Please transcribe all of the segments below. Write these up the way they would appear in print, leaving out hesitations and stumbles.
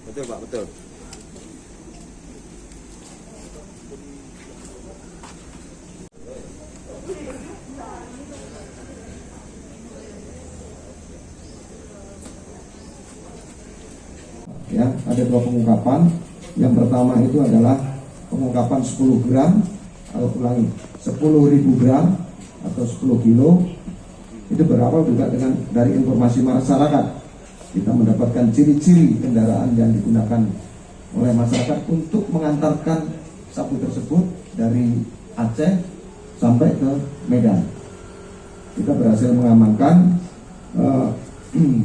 Betul Pak, betul. Ya, ada dua pengungkapan. Yang pertama itu adalah pengungkapan 10 gram, atau ulangi 10.000 gram atau 10 kilo. Itu berawal juga dari informasi masyarakat. Kita mendapatkan ciri-ciri kendaraan yang digunakan oleh masyarakat untuk mengantarkan sabu tersebut dari Aceh sampai ke Medan. Kita berhasil mengamankan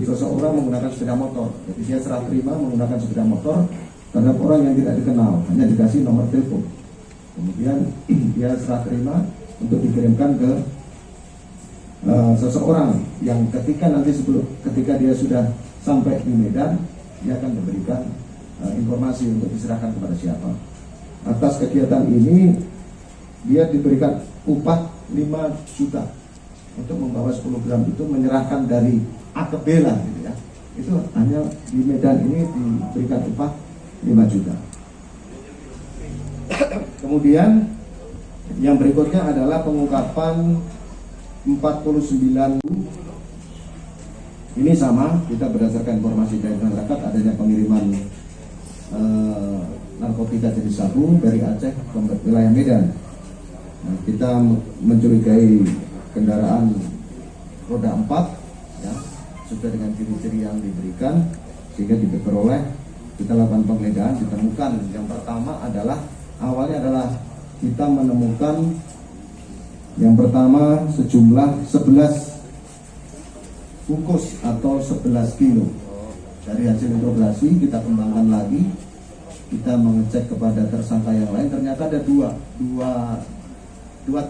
seseorang menggunakan sepeda motor. Jadi dia serah terima menggunakan sepeda motor terhadap orang yang tidak dikenal, hanya dikasih nomor telepon. Kemudian dia serah terima untuk dikirimkan ke seseorang yang ketika dia sudah sampai di Medan, dia akan memberikan informasi untuk diserahkan kepada siapa. Atas kegiatan ini dia diberikan upah 5 juta untuk membawa 10 gram itu, menyerahkan dari A ke B lah gitu ya. Itu hanya di Medan ini diberikan upah 5 juta. Kemudian yang berikutnya adalah pengungkapan 49. Ini sama, kita berdasarkan informasi dari masyarakat adanya pengiriman narkotika jenis sabu dari Aceh ke wilayah Medan. Nah, kita mencurigai kendaraan roda 4 ya, sesuai dengan ciri-ciri yang diberikan, sehingga diperoleh, kita lakukan penggeledahan, ditemukan. Yang pertama adalah, awalnya adalah kita menemukan yang pertama sejumlah 11 bungkus atau 11 kilo. Dari hasil interogasi kita kembangkan lagi, kita mengecek kepada tersangka yang lain, ternyata ada dua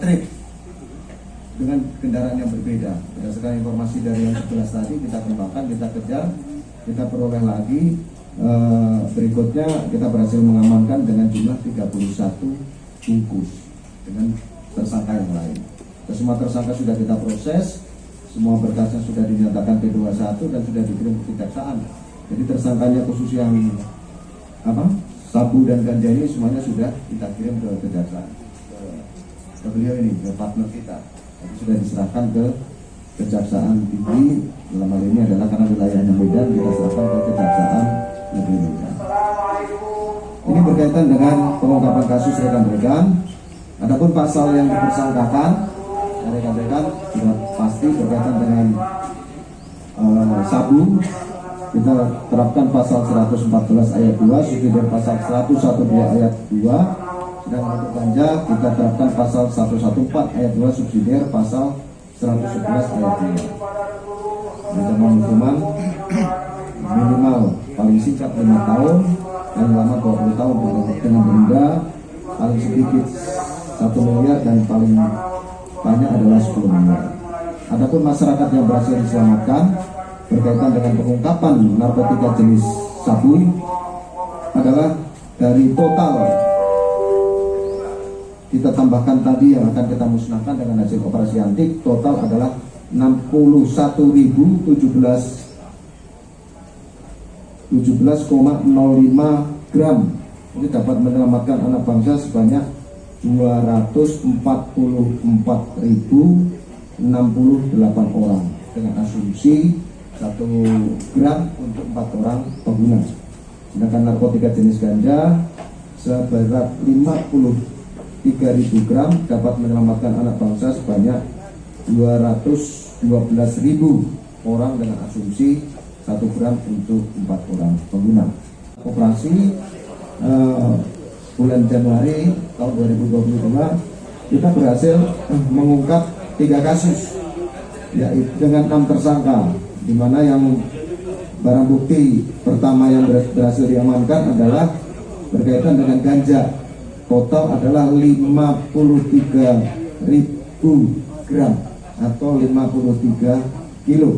trip dengan kendaraan yang berbeda. Berdasarkan informasi dari yang 11 tadi, kita kembangkan, kita kejar, kita peroleh lagi. Berikutnya kita berhasil mengamankan dengan jumlah 31 bungkus dengan tersangka yang lain. Semua tersangka sudah kita proses, semua berkasnya sudah dinyatakan P21 dan sudah dikirim ke kejaksaan. Jadi tersangkanya khusus yang sabu dan ganja ini semuanya sudah kita kirim ke kejaksaan, ke beliau ini, ke partner kita. Jadi sudah diserahkan ke Kejaksaan Tinggi. Dalam hal ini adalah karena wilayahnya Medan, kita serahkan ke Kejaksaan Negeri Medan. Ini berkaitan dengan pengungkapan kasus rekan-rekan. Adapun pasal yang dipersangkakan rekan-rekan sudah pasti berkaitan dengan sabu. Kita terapkan pasal 114 ayat 2, subsidiar pasal 112 ayat 2. Sedangkan untuk ganja kita terapkan pasal 114 ayat 2, subsidiar pasal 111 ayat 2. Ancaman hukuman minimal paling singkat 5 tahun, paling lama 20 tahun dengan denda paling sedikit 1 miliar dan paling banyak adalah 10 miliar. Adapun masyarakat yang berhasil diselamatkan berkaitan dengan pengungkapan narkotika jenis sabu adalah dari total kita tambahkan tadi yang akan kita musnahkan dengan hasil operasi antik, total adalah 17,05 gram. Ini dapat menyelamatkan anak bangsa sebanyak 244.068 orang dengan asumsi 1 gram untuk 4 orang pengguna. Sedangkan narkotika jenis ganja seberat 53.000 gram dapat menyelamatkan anak bangsa sebanyak 212.000 orang dengan asumsi 1 gram untuk 4 orang pengguna. Operasi bulan Januari tahun 2022 kita berhasil mengungkap 3 kasus, yaitu dengan 6 tersangka, di mana yang barang bukti pertama yang berhasil diamankan adalah berkaitan dengan ganja. Total adalah 53.000 gram atau 53 kilo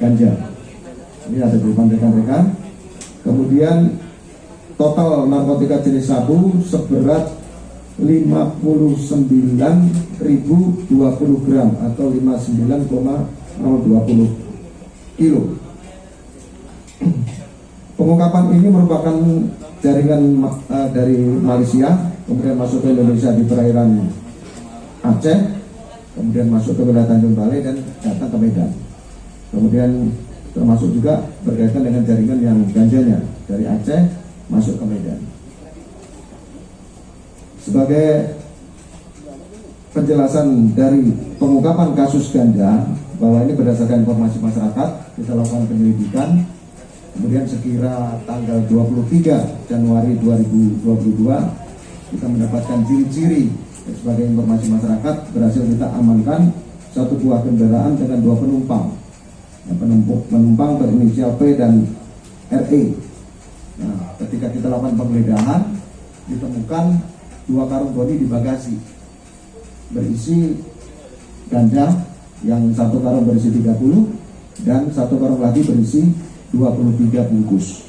ganja. Ini ada di depan rekan-rekan. Kemudian total narkotika jenis sabu seberat 59.020 gram atau 59,020 kilo. Pengungkapan ini merupakan jaringan dari Malaysia, kemudian masuk ke Indonesia di perairan Aceh, kemudian masuk ke wilayah Tanjung Balai dan datang ke Medan. Kemudian termasuk juga berkaitan dengan jaringan yang ganjanya dari Aceh masuk ke Medan. Sebagai penjelasan dari pengungkapan kasus ganja, bahwa ini berdasarkan informasi masyarakat, kita lakukan penyelidikan. Kemudian sekira tanggal 23 Januari 2022 kita mendapatkan ciri-ciri sebagai informasi masyarakat, berhasil kita amankan satu buah kendaraan dengan 2 penumpang. Penumpang berinisial P dan RE. Nah, ketika kita lakukan penggeledahan, ditemukan 2 karung bodi di bagasi berisi ganja, yang 1 karung berisi 30 dan 1 karung lagi berisi 23 bungkus.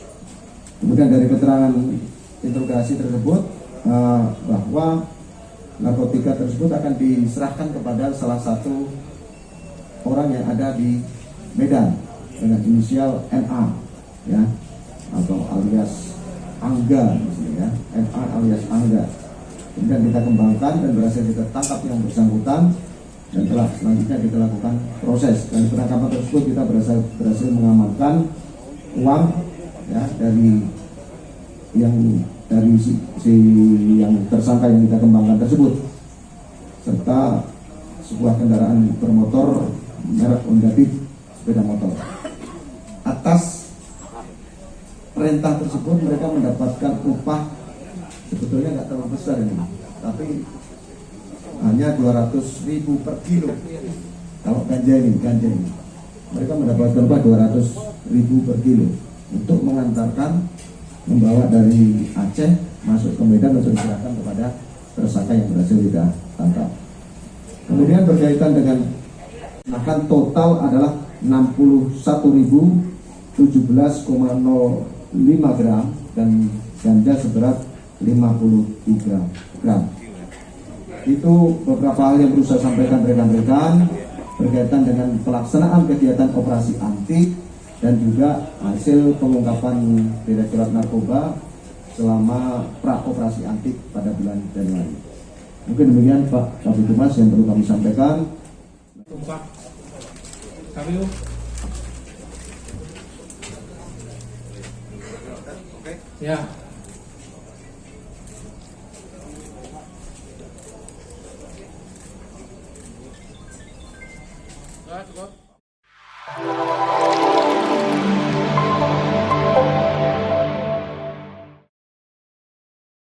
Kemudian dari keterangan interogasi tersebut bahwa narkotika tersebut akan diserahkan kepada salah satu orang yang ada di Medan dengan inisial NA, ya, atau alias Angga, misalnya, ya, NA alias Angga. Kemudian kita kembangkan dan berhasil kita tangkap yang bersangkutan, dan telah selanjutnya kita lakukan proses. Dan penangkapan tersebut kita berhasil mengamankan uang, ya, dari si yang tersangka yang kita kembangkan tersebut, serta sebuah kendaraan bermotor merek Honda Beat, sepeda motor. Atas perintah tersebut mereka mendapatkan upah sebetulnya nggak terlalu besar ini, tapi hanya 200.000 per kilo. Kalau ganja ini mereka mendapatkan upah 200.000 per kilo untuk mengantarkan, membawa dari Aceh masuk ke Medan untuk diserahkan kepada tersangka yang berhasil kita tangkap. Kemudian berkaitan dengan akan total adalah 61.017,05 gram dan ganja seberat 53 gram. Itu beberapa hal yang perlu saya sampaikan rekan-rekan berkaitan dengan pelaksanaan kegiatan operasi antik dan juga hasil pengungkapan Direktorat Narkoba selama pra-operasi antik pada bulan Januari. Mungkin demikian Pak Kabid Humas yang perlu kami sampaikan. Pak Kabid. Ya. Cukup.